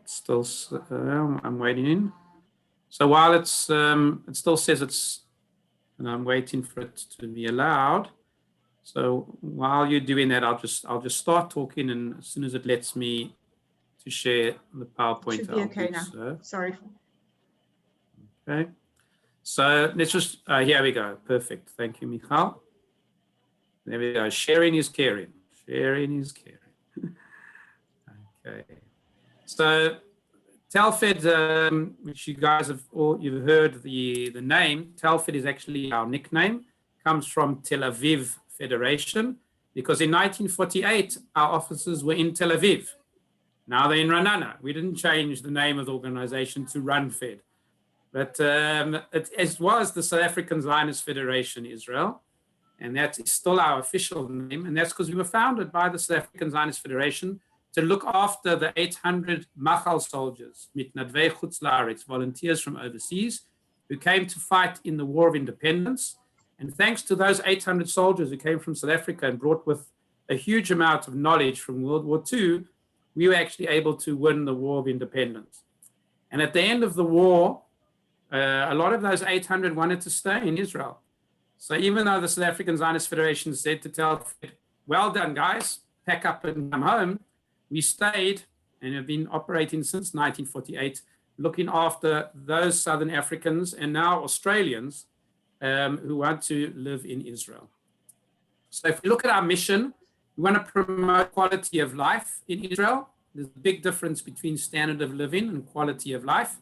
So still, I'm waiting in. So while it still says it's, and I'm waiting for it to be allowed. So while you're doing that, I'll just start talking, and as soon as it lets me to share the PowerPoint, should be okay now. So. Sorry. Okay. So let's just, here we go. Perfect. Thank you, Michal. There we go. Sharing is caring. Sharing is caring. Okay. So Telfed, which you guys have you've heard the name. Telfed is actually our nickname. Comes from Tel Aviv Federation, because in 1948 our offices were in Tel Aviv. Now they're in Ra'anana. We didn't change the name of the organization to RunFed, but it was the South African Zionist Federation Israel, and that is still our official name. And that's because we were founded by the South African Zionist Federation to look after the 800 Machal soldiers, Mitnadvei Chutz La'aretz, volunteers from overseas, who came to fight in the War of Independence. And thanks to those 800 soldiers who came from South Africa and brought with a huge amount of knowledge from World War II, we were actually able to win the War of Independence. And at the end of the war, a lot of those 800 wanted to stay in Israel. So even though the South African Zionist Federation said to Telfed, well done, guys, pack up and come home, we stayed and have been operating since 1948, looking after those Southern Africans and now Australians who want to live in Israel. So if you look at our mission, we want to promote quality of life in Israel. There's a big difference between standard of living and quality of life.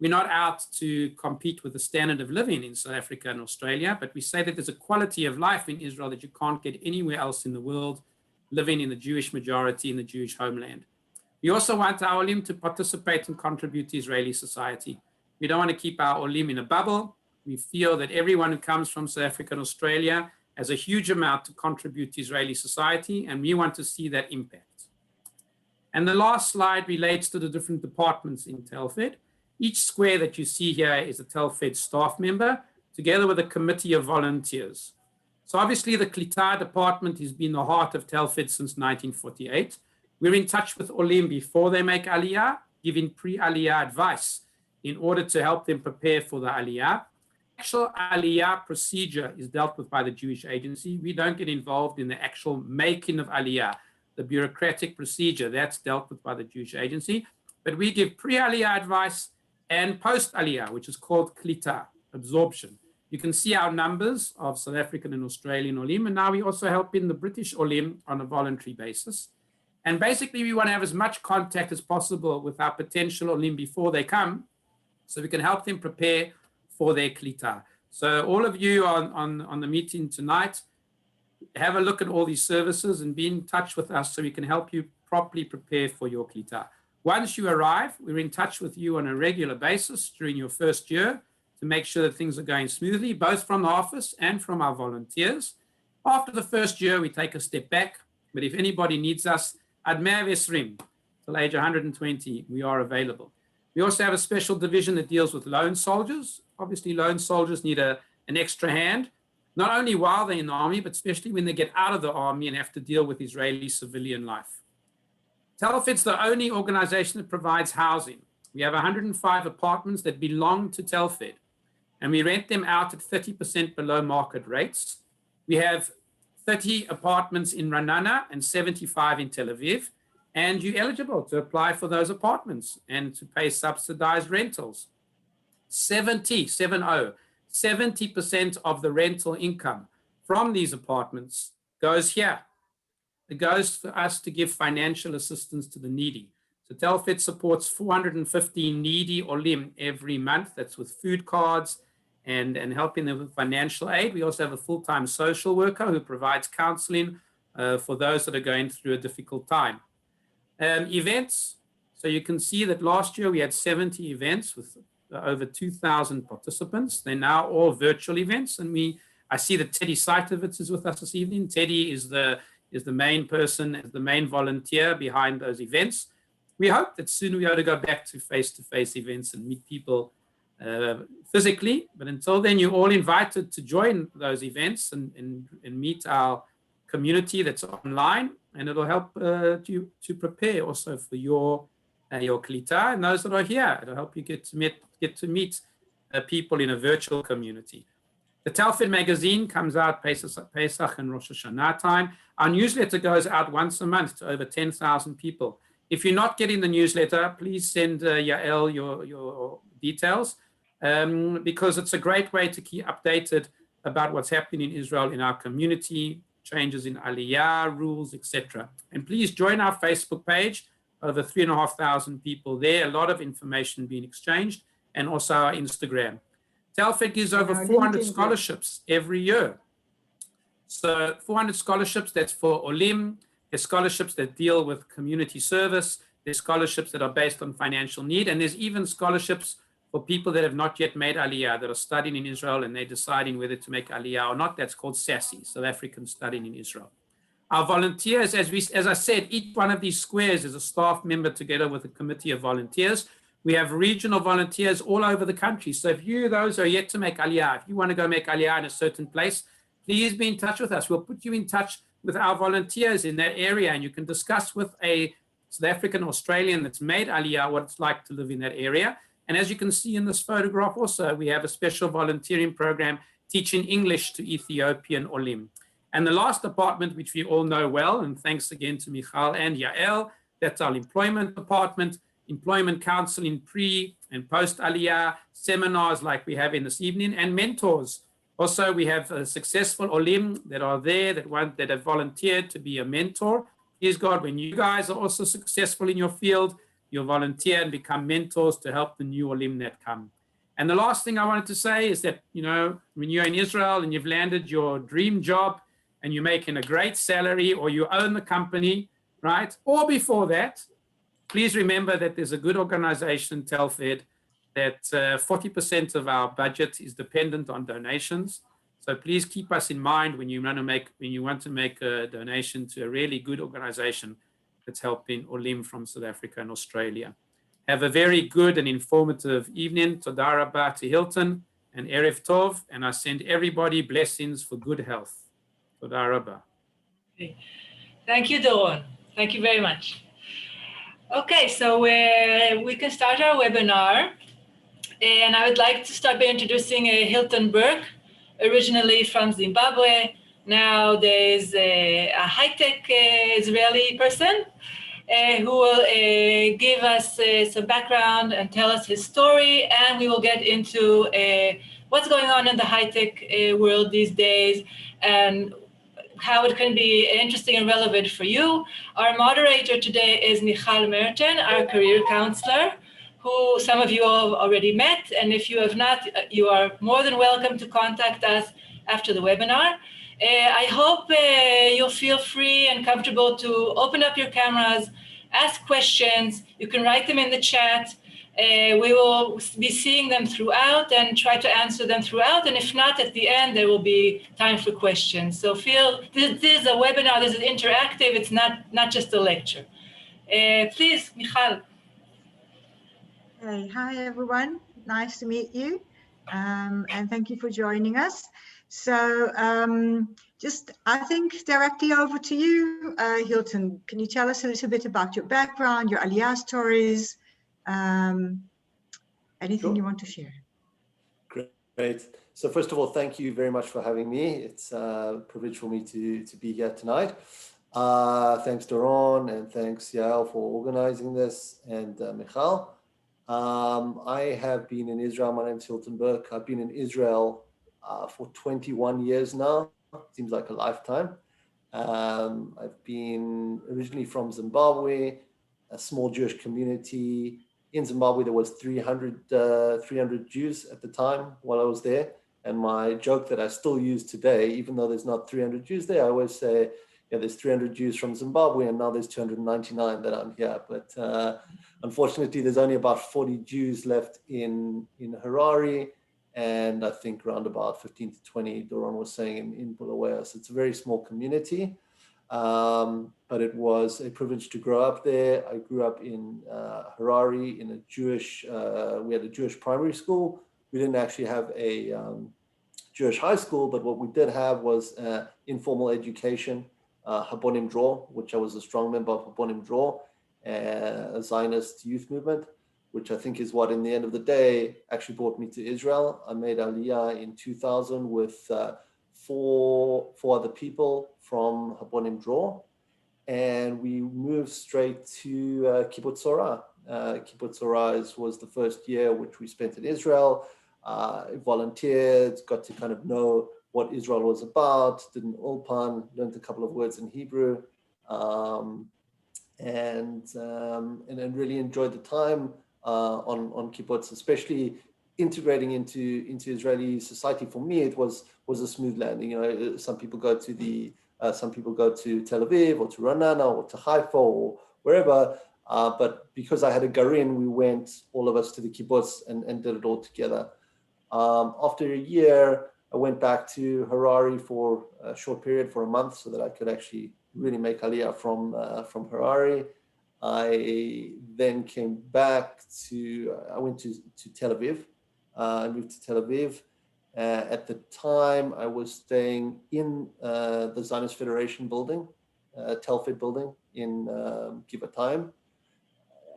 We're not out to compete with the standard of living in South Africa and Australia, but we say that there's a quality of life in Israel that you can't get anywhere else in the world, living in the Jewish majority in the Jewish homeland. We also want our Olim to participate and contribute to Israeli society. We don't want to keep our Olim in a bubble. We feel that everyone who comes from South Africa and Australia has a huge amount to contribute to Israeli society, and we want to see that impact. And the last slide relates to the different departments in Telfed. Each square that you see here is a Telfed staff member, together with a committee of volunteers. So obviously the Klita department has been the heart of Telfed since 1948. We're in touch with Olim before they make Aliyah, giving pre-Aliyah advice in order to help them prepare for the Aliyah. Actual Aliyah procedure is dealt with by the Jewish agency. We don't get involved in the actual making of Aliyah, the bureaucratic procedure. That's dealt with by the Jewish agency. But we give pre-Aliyah advice and post-Aliyah, which is called Klita, absorption. You can see our numbers of South African and Australian Olim, and now we also help in the British Olim on a voluntary basis. And basically, we want to have as much contact as possible with our potential Olim before they come, so we can help them prepare for their Klita. So all of you on the meeting tonight, have a look at all these services and be in touch with us so we can help you properly prepare for your Klita. Once you arrive, we're in touch with you on a regular basis during your first year to make sure that things are going smoothly, both from the office and from our volunteers. After the first year, we take a step back, but if anybody needs us, at 120 till age 120, we are available. We also have a special division that deals with lone soldiers. Obviously, lone soldiers need an extra hand, not only while they're in the army, but especially when they get out of the army and have to deal with Israeli civilian life. Telfed's the only organization that provides housing. We have 105 apartments that belong to Telfed, and we rent them out at 30% below market rates. We have 30 apartments in Ra'anana and 75 in Tel Aviv, and you're eligible to apply for those apartments and to pay subsidized rentals. 70% of the rental income from these apartments goes here. It goes for us to give financial assistance to the needy. So Telfed supports 450 needy Olim every month. That's with food cards and helping them with financial aid. We also have a full-time social worker who provides counseling for those that are going through a difficult time. Events. So you can see that last year we had 70 events with over 2,000 participants. They're now all virtual events. And I see that Teddy Seitovitz is with us this evening. Teddy is the main person, is the main volunteer behind those events. We hope that soon we'll be able to go back to face-to-face events and meet people physically. But until then, you're all invited to join those events and meet our community that's online. and it'll help you to prepare also for your Klita, and those that are here. It'll help you get to meet people in a virtual community. The Talfed magazine comes out Pesach and Rosh Hashanah time. Our newsletter goes out once a month to over 10,000 people. If you're not getting the newsletter, please send Yael your details, because it's a great way to keep updated about what's happening in Israel, in our community, changes in Aliyah, rules, etc. And please join our Facebook page, over 3,500 people there, a lot of information being exchanged, and also our Instagram. Talfed gives over 400 scholarships every year. So 400 scholarships, that's for Olim. There's scholarships that deal with community service. There's scholarships that are based on financial need. And there's even scholarships for people that have not yet made Aliyah, that are studying in Israel and they're deciding whether to make Aliyah or not. That's called SASI, South African Studying in Israel. Our volunteers, as I said, each one of these squares is a staff member together with a committee of volunteers. We have regional volunteers all over the country. So if those are yet to make Aliyah, if you want to go make Aliyah in a certain place, please be in touch with us. We'll put you in touch with our volunteers in that area, and you can discuss with a South African Australian that's made Aliyah what it's like to live in that area. And as you can see in this photograph also, we have a special volunteering program teaching English to Ethiopian Olim. And the last department, which we all know well, and thanks again to Michal and Yael, that's our employment department, employment counseling pre and post Aliyah, seminars like we have in this evening, and mentors. Also, we have successful Olim that are there that have volunteered to be a mentor. Please God, when you guys are also successful in your field, you'll volunteer and become mentors to help the new Olim that come. And the last thing I wanted to say is that, when you're in Israel and you've landed your dream job and you're making a great salary, or you own the company, right? Or before that, please remember that there's a good organization, Talfed, that 40% of our budget is dependent on donations. So please keep us in mind when you want to make a donation to a really good organization that's helping Olim from South Africa and Australia. Have a very good and informative evening. Toda rabah to Hilton and Erev Tov, and I send everybody blessings for good health. Toda rabah. Okay. Thank you, Doron. Thank you very much. Okay, so we can start our webinar. And I would like to start by introducing Hilton Burke, originally from Zimbabwe. Now there's a high-tech Israeli person who will give us some background and tell us his story. And we will get into what's going on in the high-tech world these days and how it can be interesting and relevant for you. Our moderator today is Michal Merton, our career counselor, who some of you have already met. And if you have not, you are more than welcome to contact us after the webinar. I hope you'll feel free and comfortable to open up your cameras, ask questions. You can write them in the chat. We will be seeing them throughout and try to answer them throughout. And if not, at the end, there will be time for questions. So this is a webinar, this is interactive. It's not just a lecture. Please, Michal. Hey, hi, everyone. Nice to meet you. And thank you for joining us. So I think directly over to you, Hilton. Can you tell us a little bit about your background, your Aliyah stories, anything you want to share? Great. So first of all, thank you very much for having me. It's a privilege for me to be here tonight. Thanks, Doron, and thanks, Yael, for organizing this, and Michal. I have been in Israel. My name is Hilton Burke. I've been in Israel for 21 years now. Seems like a lifetime. I've been originally from Zimbabwe, a small Jewish community. In Zimbabwe, there was 300 Jews at the time while I was there. And my joke that I still use today, even though there's not 300 Jews there, I always say, yeah, there's 300 Jews from Zimbabwe, and now there's 299 that I'm here. But unfortunately, there's only about 40 Jews left in Harare, and I think around about 15 to 20, Doron was saying, in Bulawayo. So it's a very small community. But it was a privilege to grow up there. I grew up in Harare in a Jewish, we had a Jewish primary school. We didn't actually have a Jewish high school, but what we did have was informal education. Habonim Dror, which I was a strong member of Habonim Dror, a Zionist youth movement, which I think is what, in the end of the day, actually brought me to Israel. I made Aliyah in 2000 with four other people from Habonim Dror, and we moved straight to Kibbutz Torah. Kibbutz Torah was the first year which we spent in Israel. Volunteered, got to kind of know what Israel was about, did an ulpan, learned a couple of words in Hebrew, and really enjoyed the time on kibbutz, especially integrating into Israeli society. For me, it was a smooth landing. You know, some people go to Tel Aviv or to Ra'anana or to Haifa or wherever. But because I had a garin, we went, all of us, to the kibbutz and did it all together. After a year, I went back to Harare for a short period, for a month, so that I could actually really make Aliyah from Harare. I then came back I went to Tel Aviv. I moved to Tel Aviv. At the time, I was staying in the Zionist Federation building, Telfed building in Givatayim.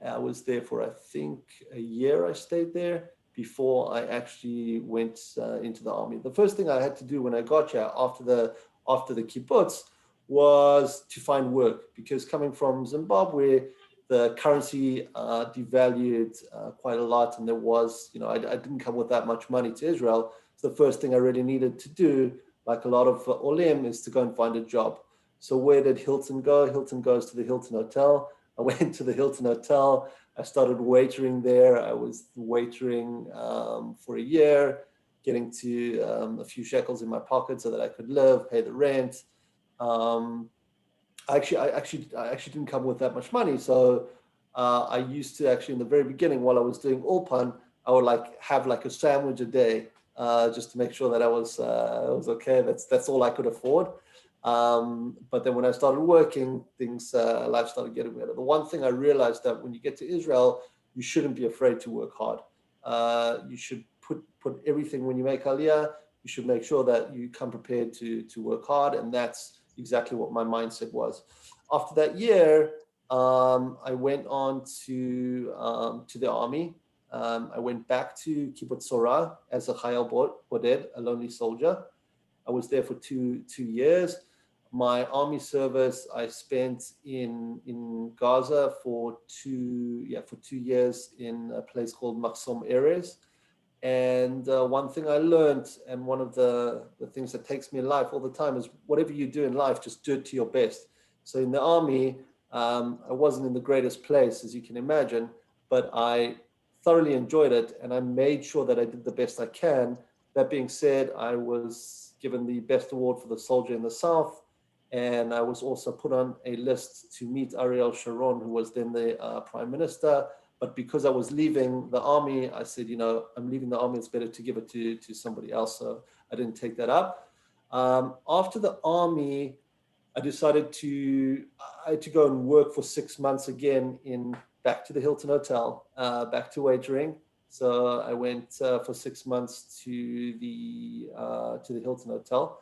I was there for, I think, a year. I stayed there before I actually went into the army. The first thing I had to do when I got here after the kibbutz was to find work, because coming from Zimbabwe, the currency devalued quite a lot, and there was, I didn't come with that much money to Israel. So the first thing I really needed to do, like a lot of Olim, is to go and find a job. So where did Hilton go? Hilton goes to the Hilton Hotel. I went to the Hilton Hotel. I started waitering there. I was waitering for a year, getting to a few shekels in my pocket so that I could live, pay the rent. I actually didn't come with that much money. So I used to actually, in the very beginning, while I was doing ulpan, I would have a sandwich a day, just to make sure that I was okay. That's all I could afford. But then when I started working, life started getting better. The one thing I realized, that when you get to Israel, you shouldn't be afraid to work hard. You should put everything, when you make Aliyah, you should make sure that you come prepared to work hard. And that's exactly what my mindset was. After that year, I went on to the army. I went back to Kibbutz Torah as a Chayal Boded, a lonely soldier. I was there for two years. My army service, I spent in Gaza for 2 years in a place called Maxom Erez. And one thing I learned, and one of the things that takes me in life all the time, is whatever you do in life, just do it to your best. So in the army, I wasn't in the greatest place, as you can imagine, but I thoroughly enjoyed it, and I made sure that I did the best I can. That being said, I was given the best award for the soldier in the South, and I was also put on a list to meet Ariel Sharon, who was then the prime minister. But because I was leaving the army, I said, I'm leaving the army, it's better to give it to somebody else. So I didn't take that up. After the army, I decided I had to go and work for 6 months again back to the Hilton Hotel, back to waitering. So I went for 6 months to the Hilton Hotel,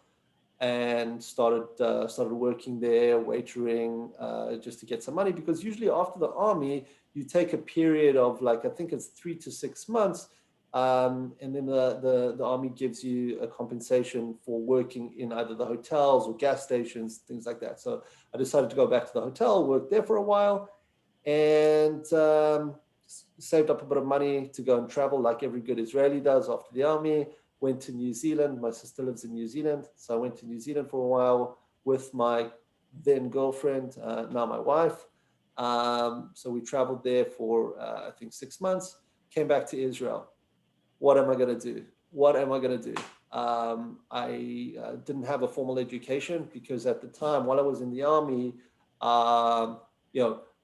and started working there, waitering, just to get some money. Because usually after the army, you take a period of I think it's 3 to 6 months, and then the army gives you a compensation for working in either the hotels or gas stations, things like that. So I decided to go back to the hotel, work there for a while, and saved up a bit of money to go and travel, like every good Israeli does after the army. Went to New Zealand. My sister lives in New Zealand. So I went to New Zealand for a while with my then girlfriend, now my wife. So we traveled there for, I think, 6 months, came back to Israel. What am I going to do? I didn't have a formal education, because at the time, while I was in the army,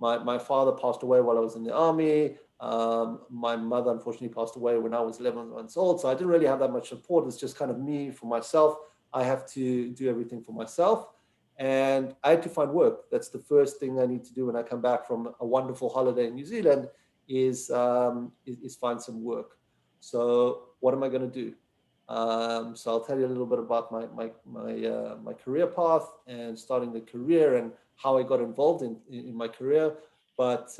my father passed away while I was in the army. My mother unfortunately passed away when I was 11 months old. So I didn't really have that much support. It's just kind of me for myself. I have to do everything for myself. And I had to find work. That's the first thing I need to do when I come back from a wonderful holiday in New Zealand, is find some work. So what am I going to do? So I'll tell you a little bit about my career path and starting the career and how I got involved in my career. But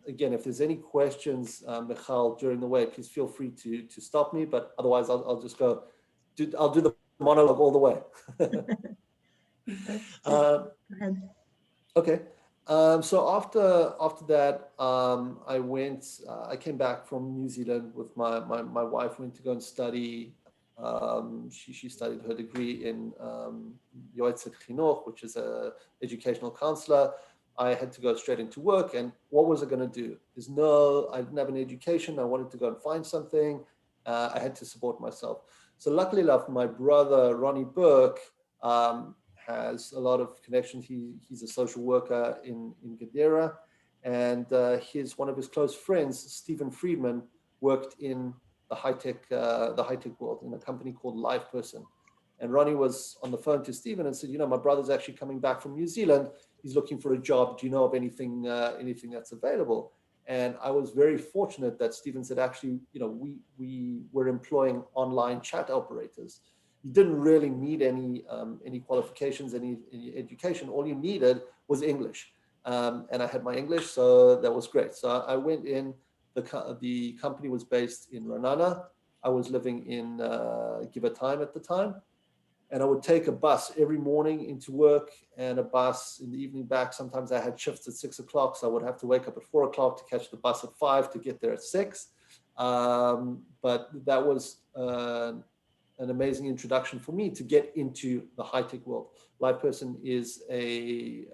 again, if there's any questions, Michal, during the way, please feel free to stop me. But otherwise, I'll just go. I'll do the monologue all the way. Go ahead. Okay. So after that, I came back from New Zealand with my wife, went to go and study. She studied her degree in Yoetzet Chinuch, which is a educational counselor. I had to go straight into work, and what was I going to do? I didn't have an education. I wanted to go and find something. I had to support myself. So luckily enough, my brother, Ronnie Burke, has a lot of connections. He's a social worker in Gadara, and one of his close friends, Stephen Friedman, worked in the high-tech world in a company called LivePerson. And Ronnie was on the phone to Stephen and said, my brother's actually coming back from New Zealand. He's looking for a job. Do you know of anything that's available? And I was very fortunate that Stephen said, actually, we were employing online chat operators. You didn't really need any qualifications, any education. All you needed was English. And I had my English, so that was great. So I went in. The company was based in Ranana. I was living in Givatayim at the time. And I would take a bus every morning into work and a bus in the evening back. Sometimes I had shifts at 6 o'clock, so I would have to wake up at 4 o'clock to catch the bus at 5 to get there at 6. But that was an amazing introduction for me to get into the high-tech world. LivePerson is a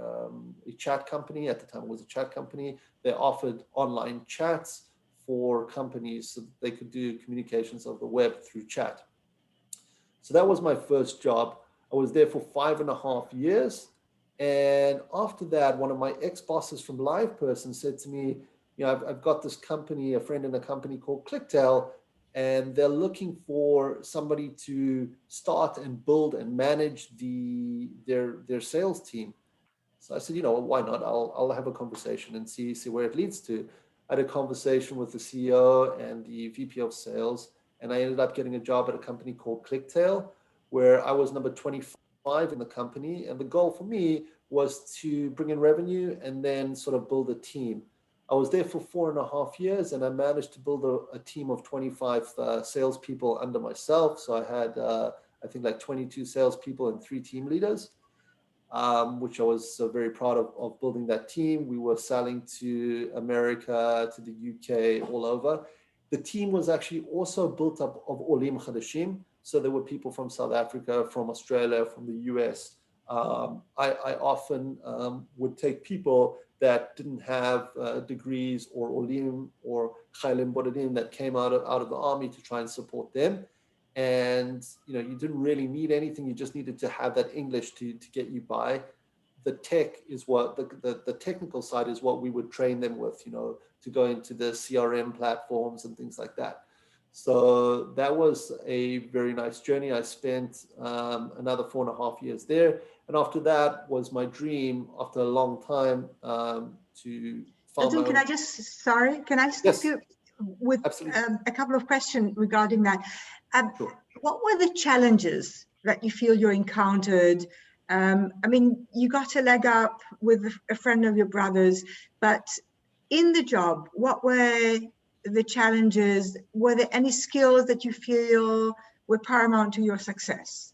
chat company. At the time, it was a chat company. They offered online chats for companies so that they could do communications of the web through chat. So that was my first job. I was there for 5.5 years. And after that, one of my ex-bosses from LivePerson said to me, I've got this company, a friend in a company called ClickTail, and they're looking for somebody to start and build and manage their sales team. So I said, why not? I'll have a conversation and see where it leads to. I had a conversation with the CEO and the VP of sales, and I ended up getting a job at a company called ClickTail, where I was number 25 in the company. And the goal for me was to bring in revenue and then sort of build a team. I was there for 4.5 years, and I managed to build a team of 25 salespeople under myself. So I had, I think, like 22 salespeople and 3 team leaders, which I was very proud of building that team. We were selling to America, to the UK, all over. The team was actually also built up of Olim Chadashim. So there were people from South Africa, from Australia, from the US. I often would take people that didn't have degrees or Olim or Chaylim Bodadim that came out of the army to try and support them. And you didn't really need anything. You just needed to have that English to get you by. The tech is what the technical side is what we would train them with, to go into the CRM platforms and things like that. So that was a very nice journey. I spent another 4.5 years there. And after that was my dream, after a long time, to found Hilton, my can own... I stop you with a couple of questions regarding that? Sure. What were the challenges that you feel you encountered? You got a leg up with a friend of your brother's, but in the job, what were the challenges? Were there any skills that you feel were paramount to your success?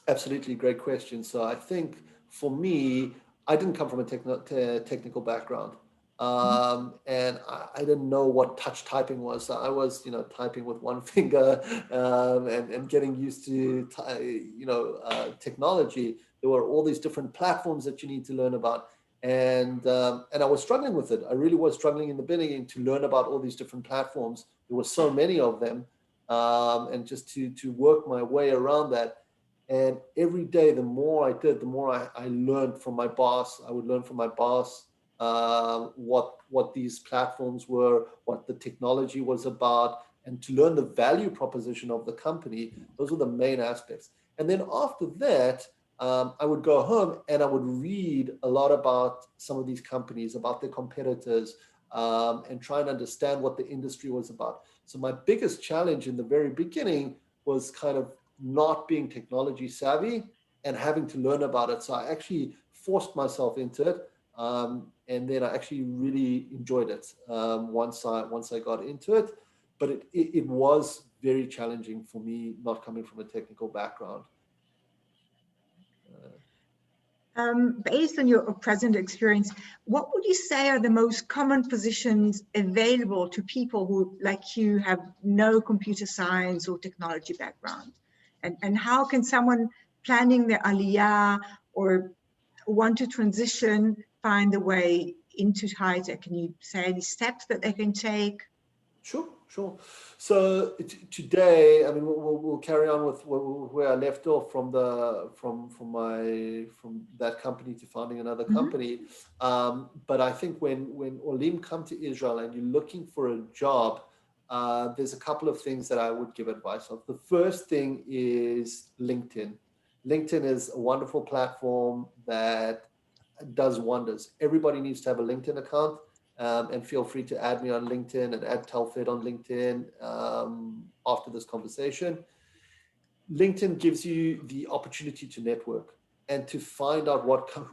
Absolutely, great question. So I think for me, I didn't come from a technical background. And I didn't know what touch typing was. So I was, typing with one finger and getting used to, technology. There were all these different platforms that you need to learn about. And I was struggling with it. I really was struggling in the beginning to learn about all these different platforms. There were so many of them. And just to work my way around that. And every day, the more I did, the more I learned from my boss. I would learn from my boss what these platforms were, what the technology was about, and to learn the value proposition of the company. Those were the main aspects. And then after that, I would go home and I would read a lot about some of these companies, about their competitors, and try and understand what the industry was about. So my biggest challenge in the very beginning was kind of not being technology savvy and having to learn about it. So I actually forced myself into it. And then I actually really enjoyed it once I got into it. But it was very challenging for me, not coming from a technical background. Based on your present experience, what would you say are the most common positions available to people who, like you, have no computer science or technology background? And how can someone planning their aliyah or want to transition find a way into high tech? Can you say any steps that they can take? Sure. So today, I mean, we'll carry on with where I left off from that company to founding another company. But I think when Olim come to Israel and you're looking for a job, there's a couple of things that I would give advice of. The first thing is LinkedIn. LinkedIn is a wonderful platform that does wonders. Everybody needs to have a LinkedIn account. And feel free to add me on LinkedIn and add Talfed on LinkedIn after this conversation. LinkedIn gives you the opportunity to network and to find out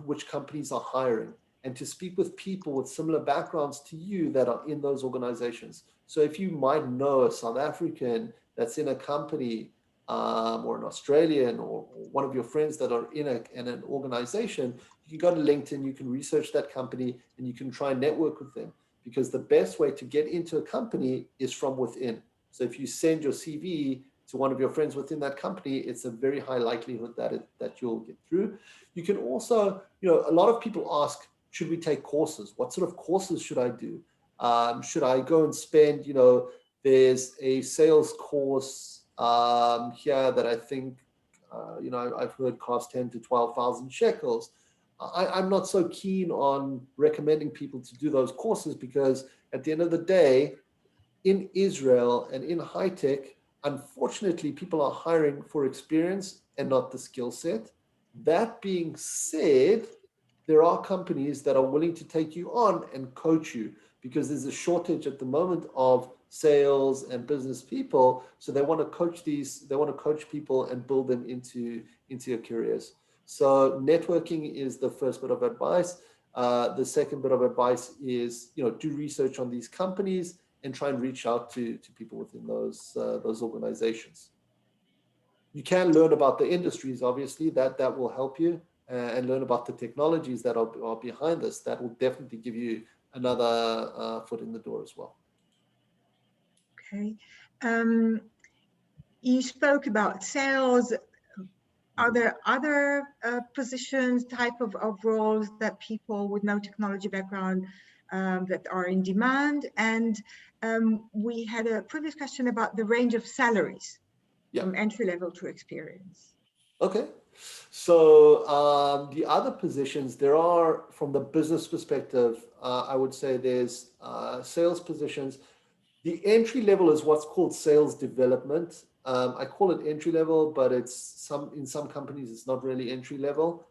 which companies are hiring and to speak with people with similar backgrounds to you that are in those organizations. So if you might know a South African that's in a company or an Australian or one of your friends that are in an organization, you can go to LinkedIn, you can research that company, and you can try and network with them, because the best way to get into a company is from within. So if you send your CV to one of your friends within that company, it's a very high likelihood that you'll get through. You can also, a lot of people ask, should we take courses? What sort of courses should I do? Should I go and spend, there's a sales course here that I think, I've heard cost 10 to 12,000 shekels. I'm not so keen on recommending people to do those courses, because at the end of the day, in Israel and in high tech, unfortunately, people are hiring for experience and not the skill set. That being said, there are companies that are willing to take you on and coach you, because there's a shortage at the moment of sales and business people. So they want to coach people and build them into your careers. So networking is the first bit of advice. The second bit of advice is, do research on these companies and try and reach out to people within those organizations. You can learn about the industries, obviously, that will help you, and learn about the technologies that are behind this. That will definitely give you another foot in the door as well. Okay. You spoke about sales. Are there other positions, type of roles that people with no technology background that are in demand? And we had a previous question about the range of salaries from entry level to experience. Okay. So the other positions, there are, from the business perspective, I would say there's sales positions. The entry level is what's called sales development. I call it entry level, but in some companies, it's not really entry level.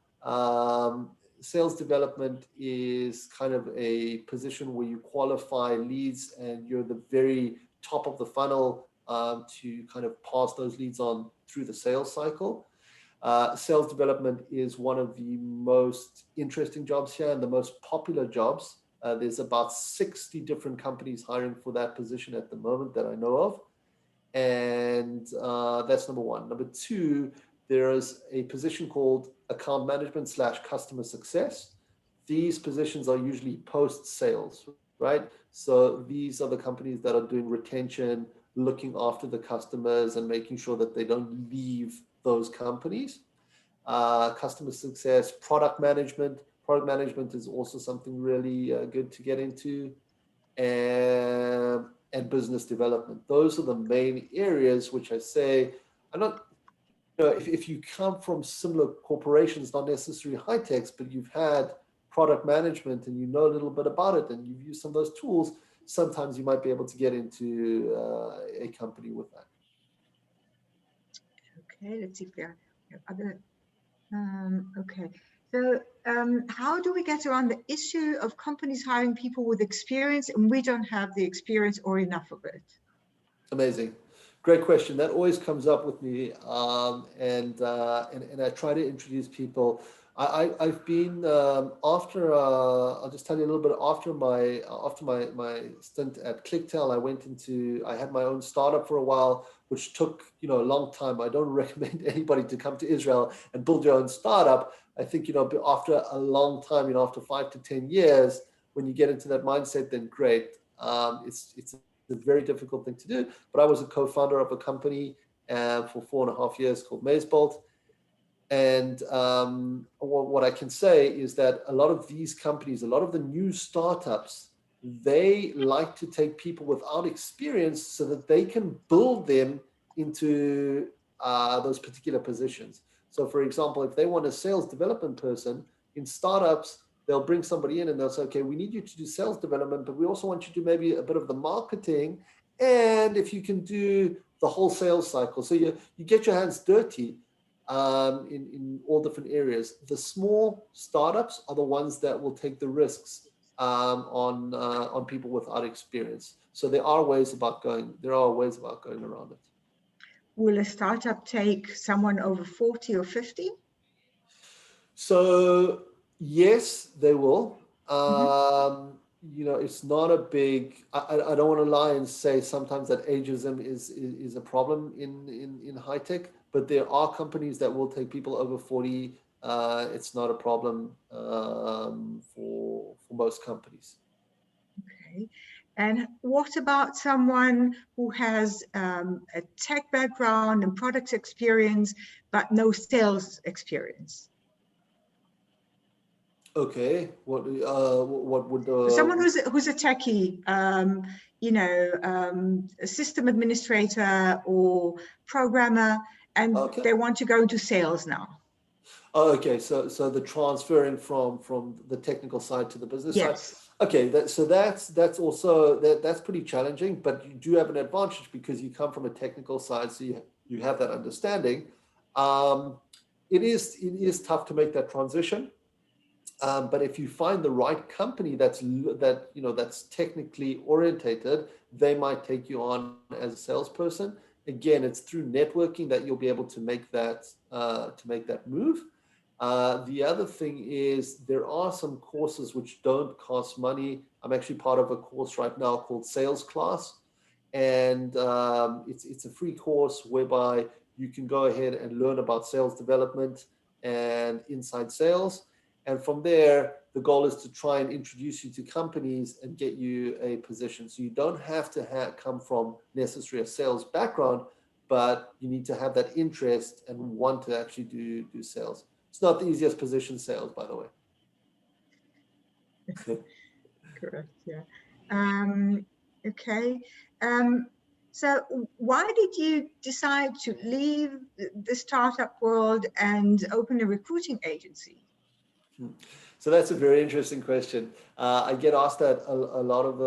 Sales development is kind of a position where you qualify leads and you're the very top of the funnel to kind of pass those leads on through the sales cycle. Sales development is one of the most interesting jobs here and the most popular jobs. There's about 60 different companies hiring for that position at the moment that I know of. And that's number one. Number two, there is a position called account management / customer success. These positions are usually post-sales, right? So these are the companies that are doing retention, looking after the customers and making sure that they don't leave those companies. Customer success, product management. Product management is also something really good to get into. And business development. Those are the main areas which I say, I'm not, if you come from similar corporations, not necessarily high techs, but you've had product management and you know a little bit about it and you've used some of those tools, sometimes you might be able to get into a company with that. Okay, let's see if there are other. Okay, so how do we get around the issue of companies hiring people with experience and we don't have the experience or enough of it? Amazing. Great question. That always comes up with me, and I try to introduce people. I've been after. I'll just tell you a little bit after my stint at ClickTel. I had my own startup for a while, which took a long time. I don't recommend anybody to come to Israel and build your own startup. I think after a long time, after 5 to 10 years, when you get into that mindset, then great. It's a very difficult thing to do. But I was a co-founder of a company for 4.5 years called Mazebolt. And what I can say is that a lot of these companies, a lot of the new startups, they like to take people without experience so that they can build them into those particular positions. So for example, if they want a sales development person in startups, they'll bring somebody in and they'll say, okay, we need you to do sales development, but we also want you to do maybe a bit of the marketing. And if you can do the whole sales cycle. So you get your hands dirty in all different areas. The small startups are the ones that will take the risks on people without experience. So there are ways about going around it. Will a startup take someone over 40 or 50? So yes, they will. It's not a big. I don't want to lie and say sometimes that ageism is a problem in high tech, but there are companies that will take people over 40. It's not a problem for most companies. Okay. And what about someone who has a tech background and product experience, but no sales experience? Okay. What would someone who's a techie, a system administrator or programmer, and Okay. they want to go into sales now? Oh, okay, so the transferring from the technical side to the business Yes. side. Okay, that's also that's pretty challenging, but you do have an advantage because you come from a technical side, so you have that understanding. It is tough to make that transition, but if you find the right company that's technically orientated, they might take you on as a salesperson. Again, it's through networking that you'll be able to make that move. The other thing is there are some courses which don't cost money. I'm actually part of a course right now called Sales Class, and it's a free course whereby you can go ahead and learn about sales development and inside sales. And from there, the goal is to try and introduce you to companies and get you a position. So you don't have to come from necessarily a sales background, but you need to have that interest and want to actually do sales. It's not the easiest position, sales, by the way. Correct, yeah. Okay. So why did you decide to leave the startup world and open a recruiting agency? So that's a very interesting question. I get asked that a lot of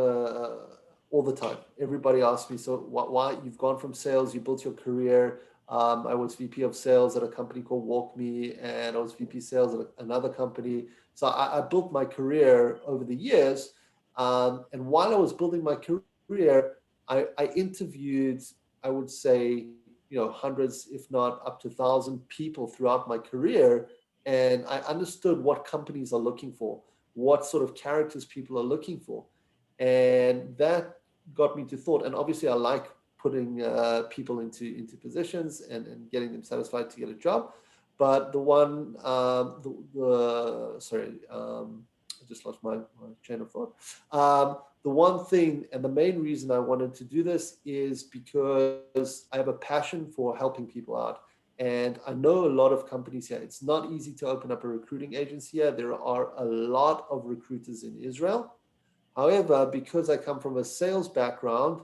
all the time. Everybody asks me, so why you've gone from sales, you built your career. I was VP of sales at a company called WalkMe, and I was VP sales at another company. So I built my career over the years. And while I was building my career, I interviewed, I would say, hundreds, if not up to 1,000 people throughout my career. And I understood what companies are looking for, what sort of characters people are looking for. And that got me to thought. And obviously I like putting people into positions and getting them satisfied to get a job. But the one, I just lost my chain of thought. The one thing and the main reason I wanted to do this is because I have a passion for helping people out. And I know a lot of companies here. It's not easy to open up a recruiting agency here. There are a lot of recruiters in Israel. However, because I come from a sales background,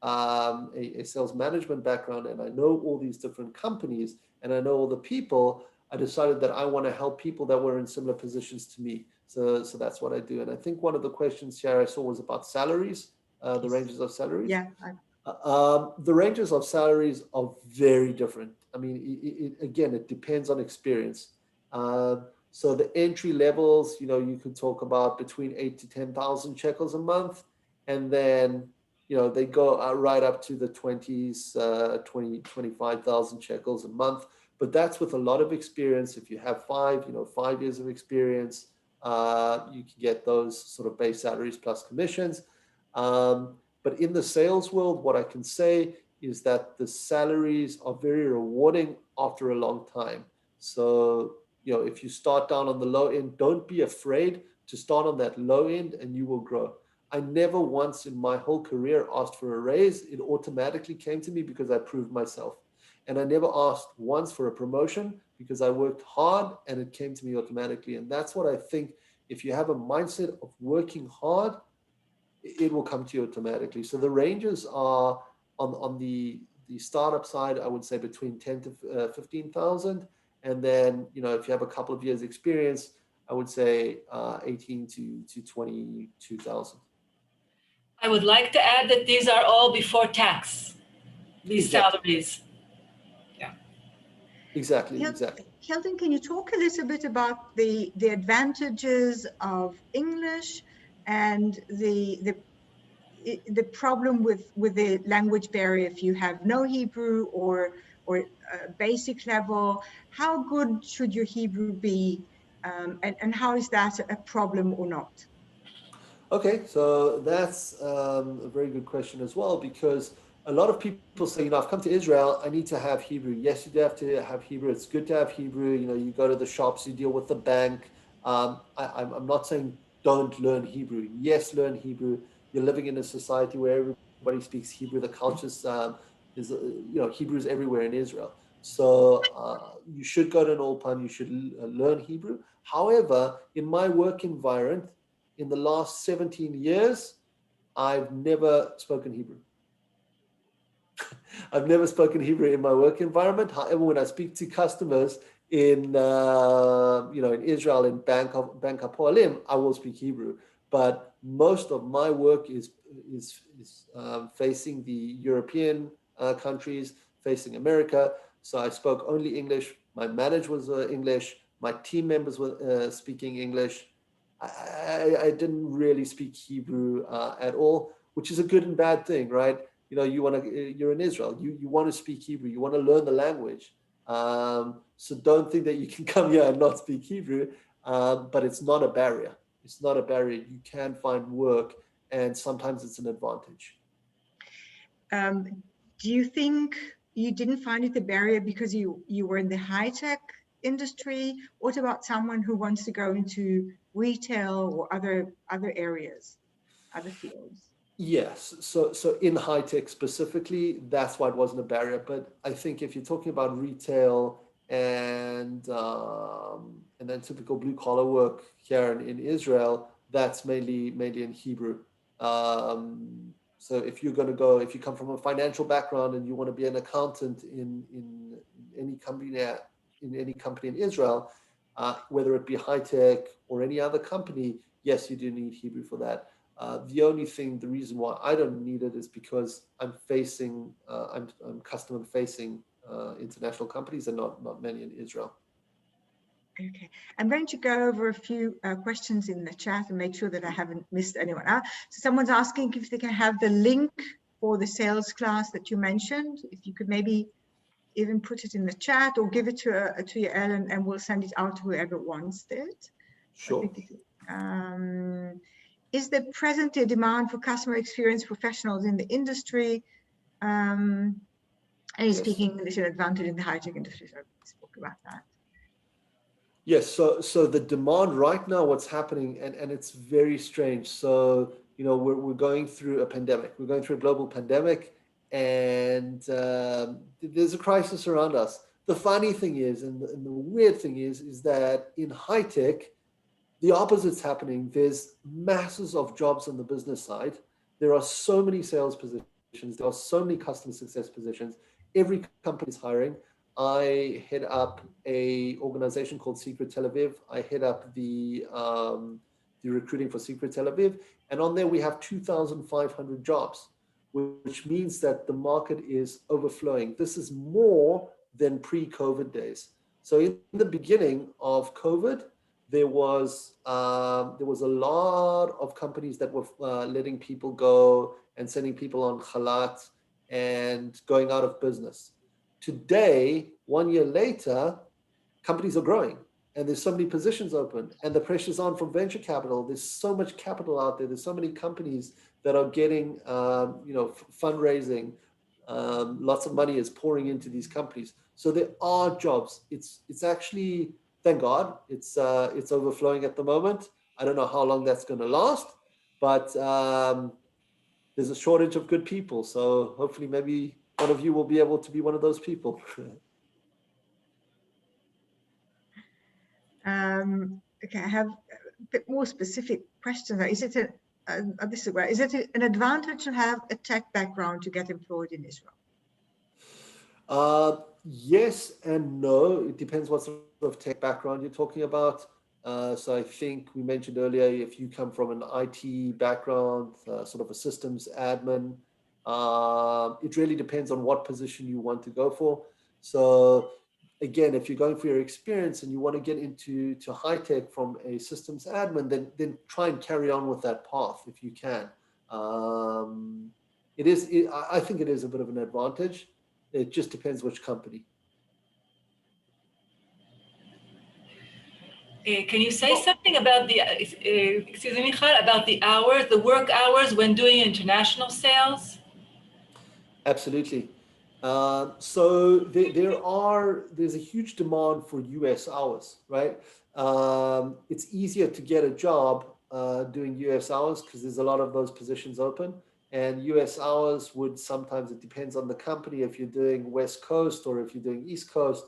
a sales management background, and I know all these different companies and I know all the people, I decided that I want to help people that were in similar positions to me. So that's what I do. And I think one of the questions here I saw was about salaries, the ranges of salaries. Yeah. The ranges of salaries are very different. I mean, again, it depends on experience. So the entry levels, you could talk about between 8,000 to 10,000 shekels a month. And then, they go right up to the 20s, 25,000 shekels a month. But that's with a lot of experience. If you have 5 years of experience, you can get those sort of base salaries plus commissions. But in the sales world, what I can say is that the salaries are very rewarding after a long time. So, if you start down on the low end, don't be afraid to start on that low end and you will grow. I never once in my whole career asked for a raise. It automatically came to me because I proved myself. And I never asked once for a promotion because I worked hard and it came to me automatically. And that's what I think. If you have a mindset of working hard, it will come to you automatically. So the ranges are on the startup side, I would say between 10 to 15,000. And then, if you have a couple of years experience, I would say 18 to 22,000. I would like to add that these are all before tax, these salaries. Yeah. Exactly. Hilton, can you talk a little bit about the advantages of English and the problem with the language barrier if you have no Hebrew or basic level? How good should your Hebrew be, and how is that a problem or not? Okay, so that's a very good question as well, because a lot of people say, I've come to Israel, I need to have Hebrew. Yes, you do have to have Hebrew. It's good to have Hebrew. You go to the shops, you deal with the bank. I'm not saying don't learn Hebrew. Yes, learn Hebrew. You're living in a society where everybody speaks Hebrew. The culture is, Hebrew is everywhere in Israel. So you should go to an Ulpan, you should learn Hebrew. However, in my work environment, in the last 17 years, I've never spoken Hebrew. I've never spoken Hebrew in my work environment. However, when I speak to customers in in Israel, in Bank Hapoalim, I will speak Hebrew. But most of my work is facing the European countries, facing America. So I spoke only English. My manager was English. My team members were speaking English. I didn't really speak Hebrew at all, which is a good and bad thing, right? You're in Israel. You want to speak Hebrew. You want to learn the language. So don't think that you can come here and not speak Hebrew. But it's not a barrier. It's not a barrier. You can find work, and sometimes it's an advantage. Do you think you didn't find it a barrier because you were in the high-tech industry? What about someone who wants to go into retail or other areas, other fields? Yes, so in high tech specifically, that's why it wasn't a barrier. But I think if you're talking about retail and then typical blue collar work here in Israel, that's mainly in Hebrew. So if you come from a financial background and you want to be an accountant in any company in Israel, whether it be high tech or any other company, yes, you do need Hebrew for that. The reason why I don't need it is because I'm customer facing international companies and not many in Israel. Okay, I'm going to go over a few questions in the chat and make sure that I haven't missed anyone out. So someone's asking if they can have the link for the sales class that you mentioned. If you could maybe even put it in the chat or give it to Yael, and we'll send it out to whoever wants it. Sure. Is there present a demand for customer experience professionals in the industry? And he's speaking English an advantage in the high-tech industry, so we spoke about that. Yes, so the demand right now, what's happening, and it's very strange. So, we're going through a pandemic. We're going through a global pandemic, and there's a crisis around us. The funny thing is, and the weird thing is that in high tech, the opposite's happening. There's masses of jobs on the business side. There are so many sales positions. There are so many customer success positions. Every company is hiring. I head up a organization called Secret Tel Aviv. I head up the recruiting for Secret Tel Aviv. And on there, we have 2,500 jobs, which means that the market is overflowing. This is more than pre-COVID days. So in the beginning of COVID, there was a lot of companies that were letting people go and sending people on khalat and going out of business. Today, 1 year later, companies are growing and there's so many positions open and the pressure's on from venture capital. There's so much capital out there. There's so many companies that are getting, fundraising. Lots of money is pouring into these companies. So there are jobs. It's actually, thank God, it's overflowing at the moment. I don't know how long that's going to last, but there's a shortage of good people. So hopefully maybe one of you will be able to be one of those people. Okay, I have a bit more specific questions. Is it an advantage to have a tech background to get employed in Israel? Yes and no. It depends what sort of tech background you're talking about. So I think we mentioned earlier, if you come from an IT background, sort of a systems admin, it really depends on what position you want to go for. So again, if you're going for your experience and you want to get into high tech from a systems admin, then try and carry on with that path if you can. I think it is a bit of an advantage. It just depends which company. Can you say something about the, excuse me, Michal, about the hours, the work hours when doing international sales? Absolutely. So there's a huge demand for US hours, right? It's easier to get a job doing US hours because there's a lot of those positions open. And US hours would sometimes, it depends on the company, if you're doing West Coast or if you're doing East Coast,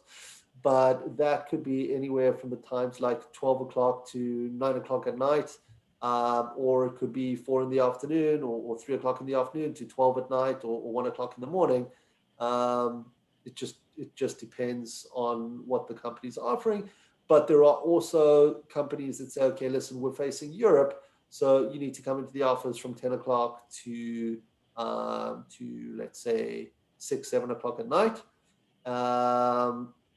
but that could be anywhere from the times like 12 o'clock to 9 o'clock at night, or it could be 4 in the afternoon or 3 o'clock in the afternoon to 12 at night or 1 o'clock in the morning. It just depends on what the company's offering. But there are also companies that say, okay, listen, we're facing Europe, so you need to come into the office from 10 o'clock to let's say 6, 7 o'clock at night.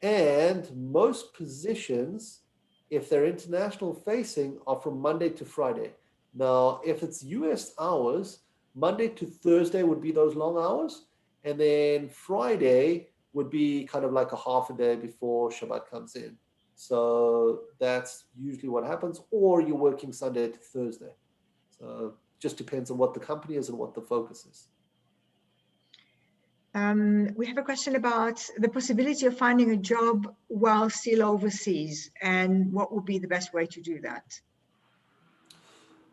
And most positions, if they're international facing, are from Monday to Friday. Now, if it's US hours, Monday to Thursday would be those long hours. And then Friday would be kind of like a half a day before Shabbat comes in. So that's usually what happens, or you're working Sunday to Thursday. So it just depends on what the company is and what the focus is. We have a question about the possibility of finding a job while still overseas, and what would be the best way to do that?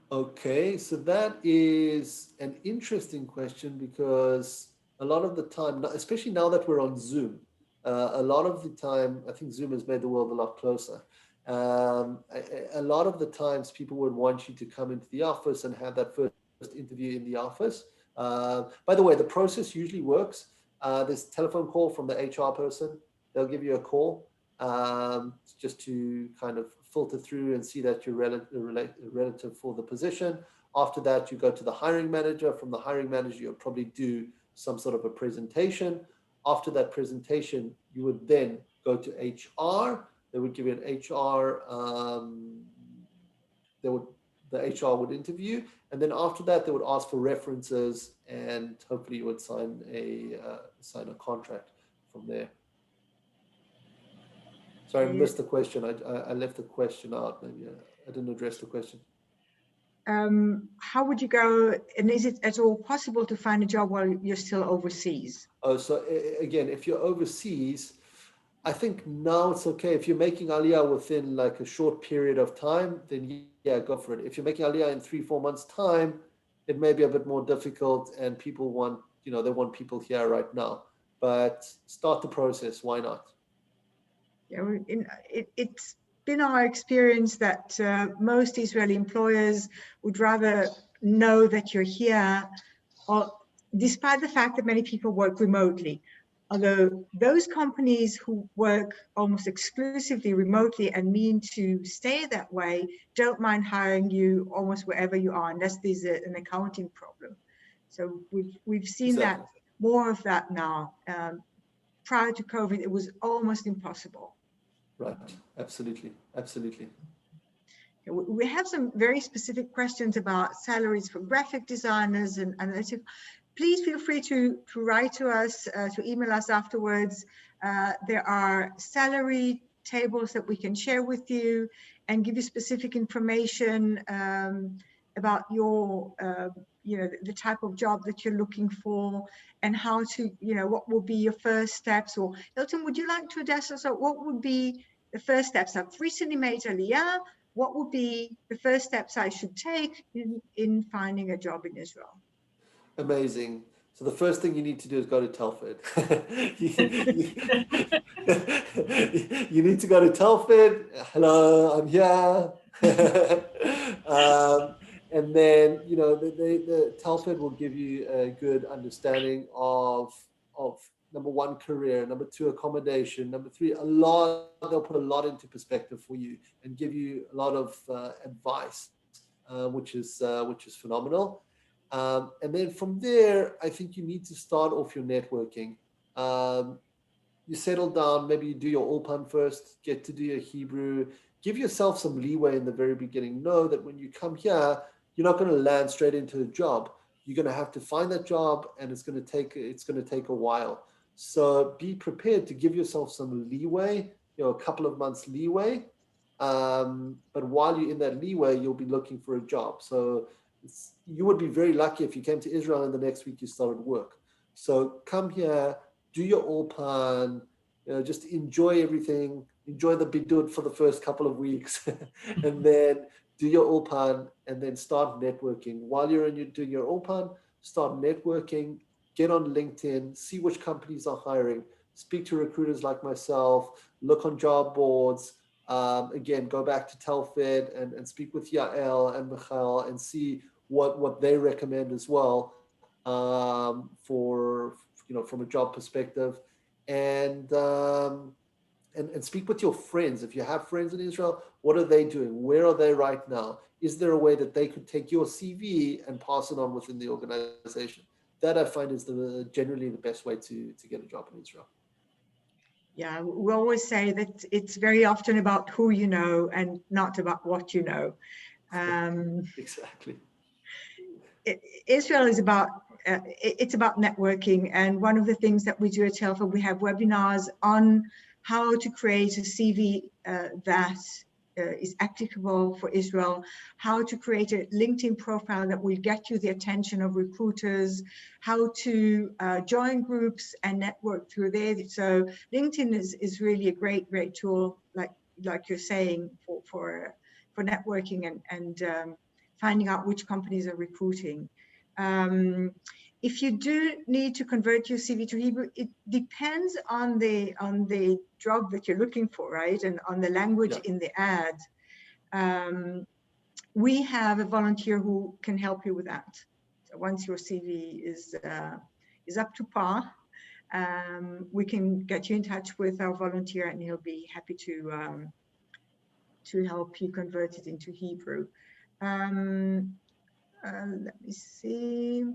Okay, so that is an interesting question because a lot of the time, especially now that we're on Zoom, a lot of the time, I think Zoom has made the world a lot closer. A lot of the times people would want you to come into the office and have that first interview in the office. By the way, the process usually works. There's a telephone call from the HR person. They'll give you a call just to kind of filter through and see that you're relative for the position. After that, you go to the hiring manager. From the hiring manager, you'll probably do some sort of a presentation. After that presentation, you would then go to HR. They would give you an HR, the HR would interview, and then after that they would ask for references, and hopefully you would sign a contract from there. Sorry, I missed the question. I left the question out. Maybe I didn't address the question. How would you go, and is it at all possible to find a job while you're still overseas? Oh, so again, if you're overseas, I think now it's okay. If you're making Aliyah within like a short period of time, then yeah, go for it. If you're making Aliyah in 3-4 months' time, it may be a bit more difficult, and people want, they want people here right now. But start the process. Why not? Yeah, it's been our experience that most Israeli employers would rather know that you're here, or despite the fact that many people work remotely. Although those companies who work almost exclusively remotely and mean to stay that way don't mind hiring you almost wherever you are, unless there's an accounting problem. So we've seen Exactly. that, more of that now. Prior to COVID, it was almost impossible. Right. Absolutely. Absolutely. We have some very specific questions about salaries for graphic designers and analytics. Please feel free to write to us, to email us afterwards. There are salary tables that we can share with you and give you specific information about your, the type of job that you're looking for and how to, what will be your first steps. Or Hilton, would you like to address us? What would be the first steps? I've recently made Aliyah. What would be the first steps I should take in finding a job in Israel? Amazing. So the first thing you need to do is go to Telford. You need to go to Telford. Hello, I'm here. And then, the Telford will give you a good understanding of number one, career, number two, accommodation, number three, they'll put a lot into perspective for you and give you a lot of advice, which is phenomenal. And then from there, I think you need to start off your networking. You settle down, maybe you do your Ulpan first, get to do your Hebrew, give yourself some leeway in the very beginning. Know that when you come here, you're not going to land straight into a job. You're going to have to find that job, and it's going to take a while. So be prepared to give yourself some leeway, a couple of months leeway. But while you're in that leeway, you'll be looking for a job. So you would be very lucky if you came to Israel and the next week you started work. So come here, do your Ulpan, just enjoy everything, enjoy the bidud for the first couple of weeks, and then do your Ulpan, and then start networking. While you're doing your Ulpan, start networking, get on LinkedIn, see which companies are hiring, speak to recruiters like myself, look on job boards. Again, go back to Telfed and speak with Yael and Michael and see what they recommend as well, for from a job perspective, and speak with your friends. If you have friends in Israel, what are they doing? Where are they right now? Is there a way that they could take your CV and pass it on within the organization? That I find is generally the best way to get a job in Israel. Yeah, we always say that it's very often about who you know and not about what you know. Exactly. Israel is about it's about networking, and one of the things that we do at Telford, we have webinars on how to create a CV that is applicable for Israel, how to create a LinkedIn profile that will get you the attention of recruiters, how to join groups and network through there. So LinkedIn is really a great tool, like you're saying, for networking and finding out which companies are recruiting. If you do need to convert your CV to Hebrew, it depends on the job that you're looking for, right? And on the language in the ad. We have a volunteer who can help you with that. So once your CV is up to par, we can get you in touch with our volunteer, and he'll be happy to help you convert it into Hebrew. Let me see.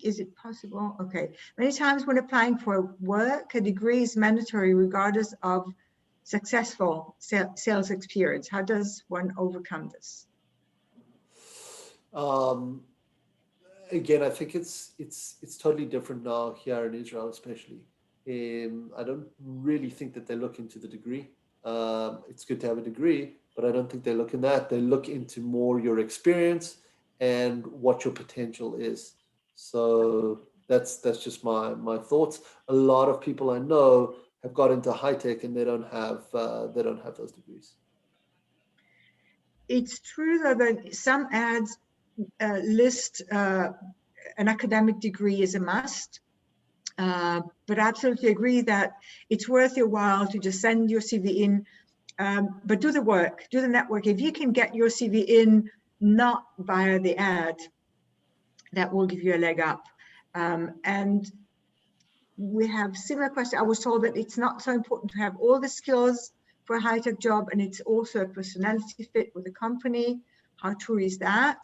Is it possible? Okay. Many times when applying for work, a degree is mandatory regardless of successful sales experience. How does one overcome this? Again, I think it's totally different now here in Israel, especially. I don't really think that they look into the degree. It's good to have a degree, but I don't think they look in that. They look into more your experience and what your potential is. So that's just my thoughts. A lot of people I know have got into high tech and they don't have those degrees. It's true though that some ads list an academic degree as a must, but I absolutely agree that it's worth your while to just send your CV in, but do the work, do the network. If you can get your CV in not via the ad, that will give you a leg up. And we have similar questions. I was told that it's not so important to have all the skills for a high-tech job, and it's also a personality fit with the company. How true is that?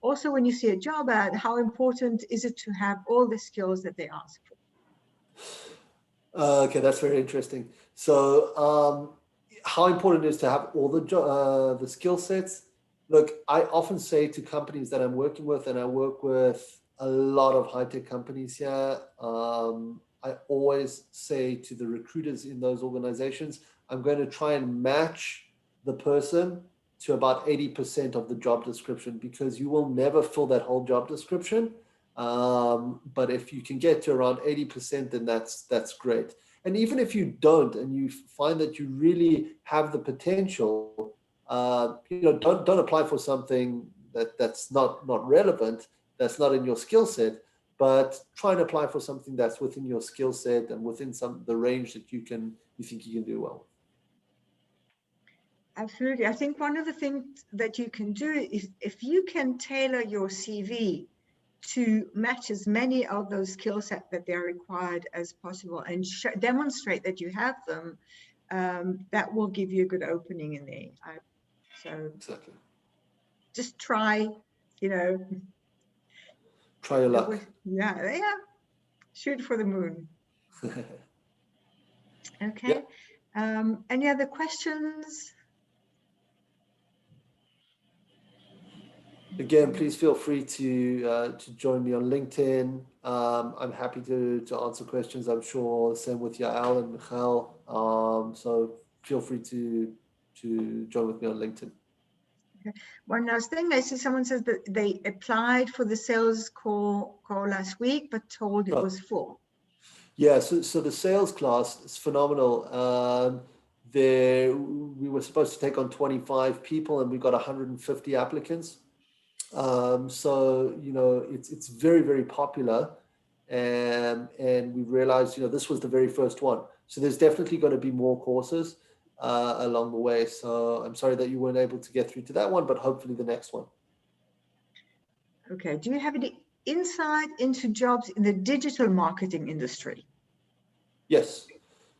Also, when you see a job ad, how important is it to have all the skills that they ask for? Okay, that's very interesting. So how important it is to have all the skill sets. Look, I often say to companies that I'm working with, and I work with a lot of high-tech companies here, I always say to the recruiters in those organizations, I'm going to try and match the person to about 80% of the job description, because you will never fill that whole job description. But if you can get to around 80%, then that's great. And even if you don't, and you find that you really have the potential, don't apply for something that's not relevant, that's not in your skill set, but try and apply for something that's within your skill set and within the range that you think you can do well. Absolutely. I think one of the things that you can do is, if you can tailor your CV to match as many of those skill sets that they're required as possible, and demonstrate that you have them, that will give you a good opening in there. So exactly. Just try, try your luck. Yeah. Shoot for the moon. Okay. Yeah. Any other questions? Again, please feel free to join me on LinkedIn. I'm happy to answer questions. I'm sure same with Yael and Michal. So feel free to join with me on LinkedIn. Okay. One last thing, I see someone says that they applied for the sales call last week, but told it was full. Yeah, so the sales class is phenomenal. We were supposed to take on 25 people, and we got 150 applicants. So it's very, very popular, and we realized this was the very first one. So there's definitely going to be more courses along the way. So I'm sorry that you weren't able to get through to that one, but hopefully the next one. Okay. Do you have any insight into jobs in the digital marketing industry? Yes.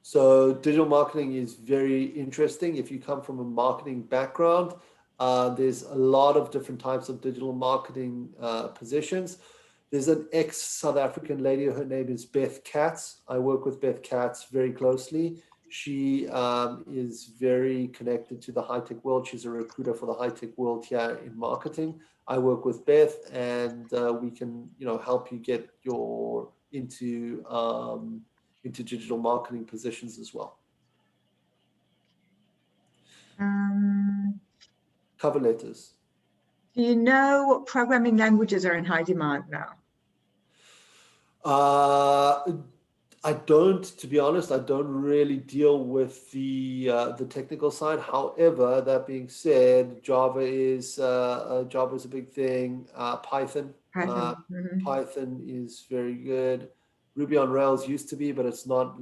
So digital marketing is very interesting. If you come from a marketing background, there's a lot of different types of digital marketing positions. There's an ex-South African lady, her name is Beth Katz. I work with Beth Katz very closely. She is very connected to the high-tech world. She's a recruiter for the high-tech world here in marketing. I work with Beth, and we can help you get into digital marketing positions as well. Cover letters. Do you know what programming languages are in high demand now? I don't, to be honest. I don't really deal with the technical side. However, that being said, Java is a big thing. Python. Python is very good. Ruby on Rails used to be, but it's not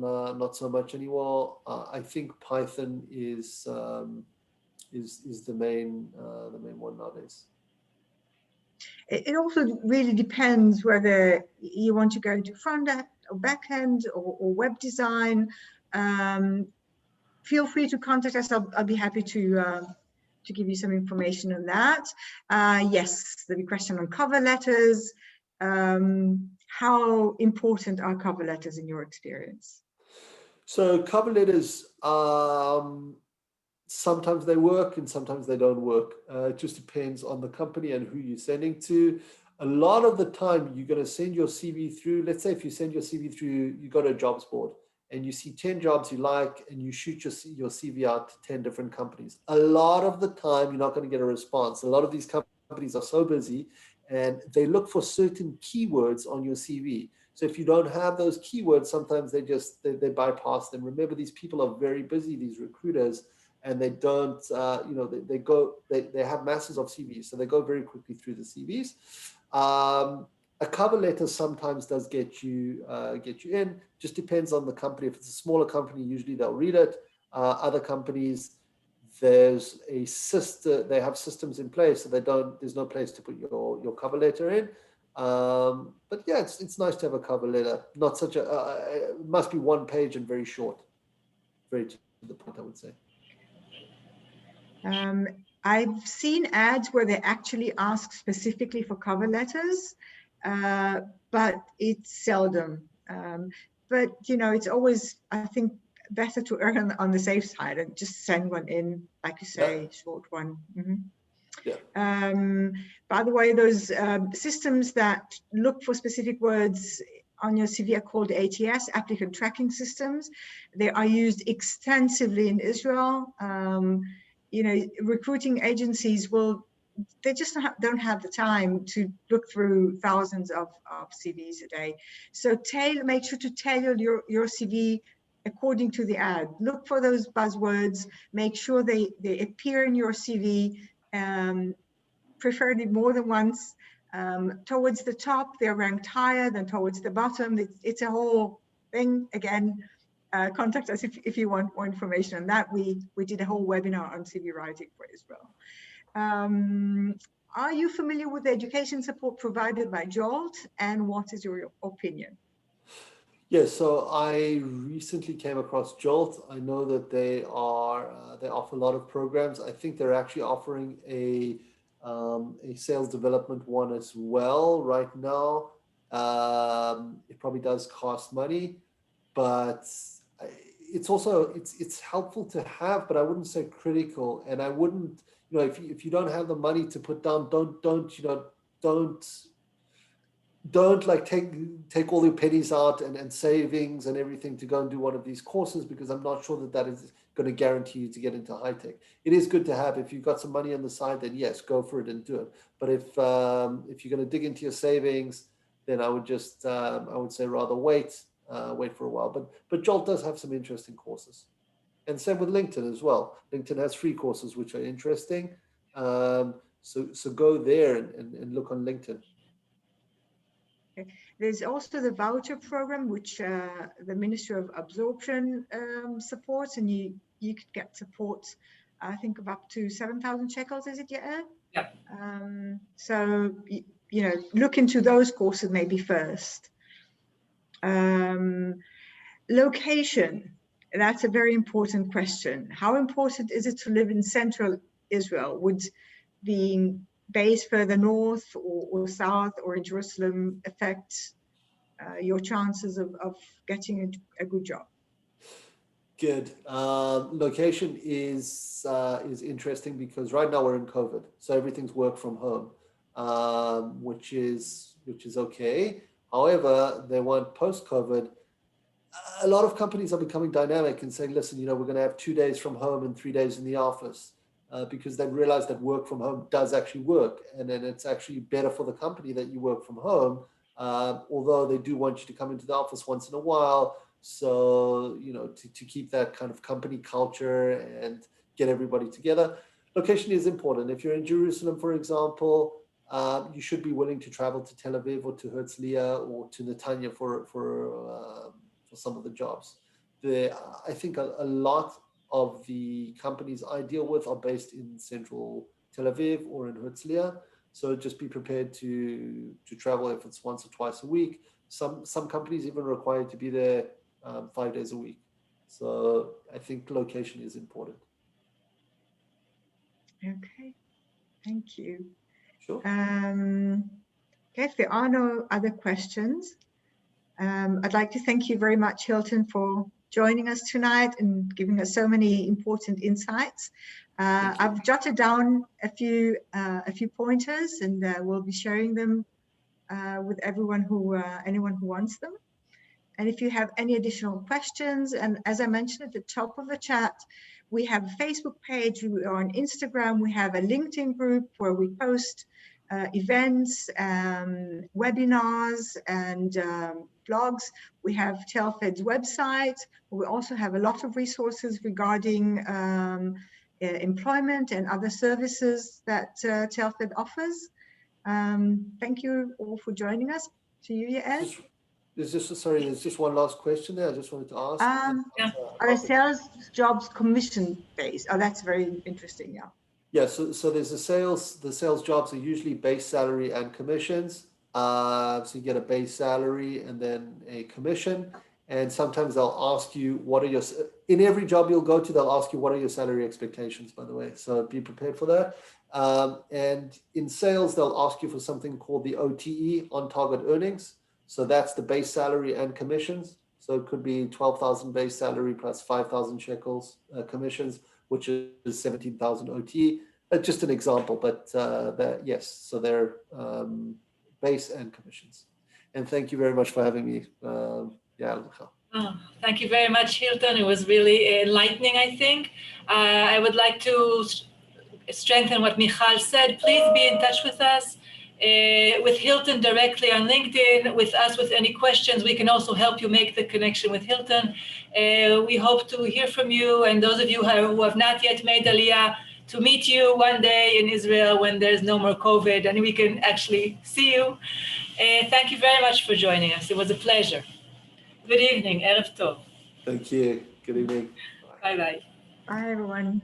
so much anymore. I think Python is the main one nowadays. It also really depends whether you want to go into front end or back end or web design. Feel free to contact us. I'll be happy to give you some information on that. Yes, the question on cover letters. How important are cover letters in your experience? So cover letters, sometimes they work and sometimes they don't work. It just depends on the company and who you're sending to. A lot of the time, you're going to send your CV through. Let's say if you send your CV through, you go to a jobs board and you see 10 jobs you like, and you shoot your CV out to 10 different companies. A lot of the time, you're not going to get a response. A lot of these companies are so busy, and they look for certain keywords on your CV. So if you don't have those keywords, sometimes they bypass them. Remember, these people are very busy, these recruiters, and they don't, they have masses of CVs, so they go very quickly through the CVs. A cover letter sometimes does get you in. Just depends on the company. If it's a smaller company, usually they'll read it. Other companies, there's a system. They have systems in place, so there's no place to put your cover letter in. But yeah, it's nice to have a cover letter. Not such it must be one page and very short, very to the point, I would say. I've seen ads where they actually ask specifically for cover letters, but it's seldom. But it's always, I think, better to err on the safe side and just send one in, like you say, short one. By the way, those systems that look for specific words on your CV are called ATS, applicant tracking systems. They are used extensively in Israel. Recruiting agencies they just don't have the time to look through thousands of CVs a day. So make sure to tailor your CV according to the ad. Look for those buzzwords, make sure they appear in your CV, preferably more than once. Towards the top, they're ranked higher than towards the bottom. It's a whole thing. Again, contact us if you want more information on that. We did a whole webinar on CV writing for Israel. Are you familiar with the education support provided by Jolt, and what is your opinion? Yes, so I recently came across Jolt. I know that they offer a lot of programs. I think they're actually offering a sales development one as well right now. It probably does cost money, but it's also it's helpful to have, but I wouldn't say critical. And I wouldn't, if you don't have the money to put down, don't like take all your pennies out and savings and everything to go and do one of these courses, because I'm not sure that is going to guarantee you to get into high tech. It is good to have. If you've got some money on the side, then yes, go for it and do it. But if you're going to dig into your savings, then I would just I would say rather wait for a while. But Jolt does have some interesting courses, and same with LinkedIn as well. LinkedIn has free courses which are interesting. So go there and look on LinkedIn. There's also the voucher program, which the Ministry of Absorption supports, and you could get support, I think, of up to 7,000 shekels, is it, Yael? Yeah. So, look into those courses maybe first. Location, that's a very important question. How important is it to live in central Israel? Would being based further north or south or in Jerusalem affect your chances of getting a good job? Good. Location is interesting because right now we're in COVID, so everything's work from home, which is okay. However, they want post-COVID. A lot of companies are becoming dynamic and saying, listen, we're going to have 2 days from home and 3 days in the office. Because they've realized that work from home does actually work, and then it's actually better for the company that you work from home, although they do want you to come into the office once in a while, so to keep that kind of company culture and get everybody together. Location is important. If you're in Jerusalem, for example, you should be willing to travel to Tel Aviv or to Herzliya or to Netanya for some of the jobs. I think a lot of the companies I deal with are based in central Tel Aviv or in Herzliya. So just be prepared to travel if it's once or twice a week. Some companies even require you to be there 5 days a week. So I think location is important. Okay, thank you. Sure. Okay, if there are no other questions, I'd like to thank you very much, Hilton, for joining us tonight and giving us so many important insights. I've jotted down a few pointers, and we'll be sharing them with anyone who wants them. And if you have any additional questions, and as I mentioned at the top of the chat, we have a Facebook page, we are on Instagram, we have a LinkedIn group where we post events, webinars, and blogs. We have Telfed's website. We also have a lot of resources regarding employment and other services that Telfed offers. Thank you all for joining us. To you, Yael. There's just one last question there. I just wanted to ask. Are sales jobs commission based? Oh, that's very interesting. Yeah. Yeah. So there's the sales jobs are usually base salary and commissions. So you get a base salary and then a commission. And sometimes they'll ask you, in every job you'll go to, they'll ask you, what are your salary expectations, by the way? So be prepared for that. And in sales, they'll ask you for something called the OTE, on target earnings. So that's the base salary and commissions. So it could be 12,000 base salary plus 5,000 shekels commissions, which is 17,000 OT. Just an example, but yes, so they're base and commissions. And thank you very much for having me. Thank you very much, Hilton. It was really enlightening, I think. I would like to strengthen what Michal said. Please be in touch with us, with Hilton directly on LinkedIn, with us with any questions. We can also help you make the connection with Hilton. We hope to hear from you, and those of you who have not yet made Aliyah, to meet you one day in Israel when there's no more COVID and we can actually see you. Thank you very much for joining us. It was a pleasure. Good evening. Erev Tov. Thank you. Good evening. Bye-bye. Bye, everyone.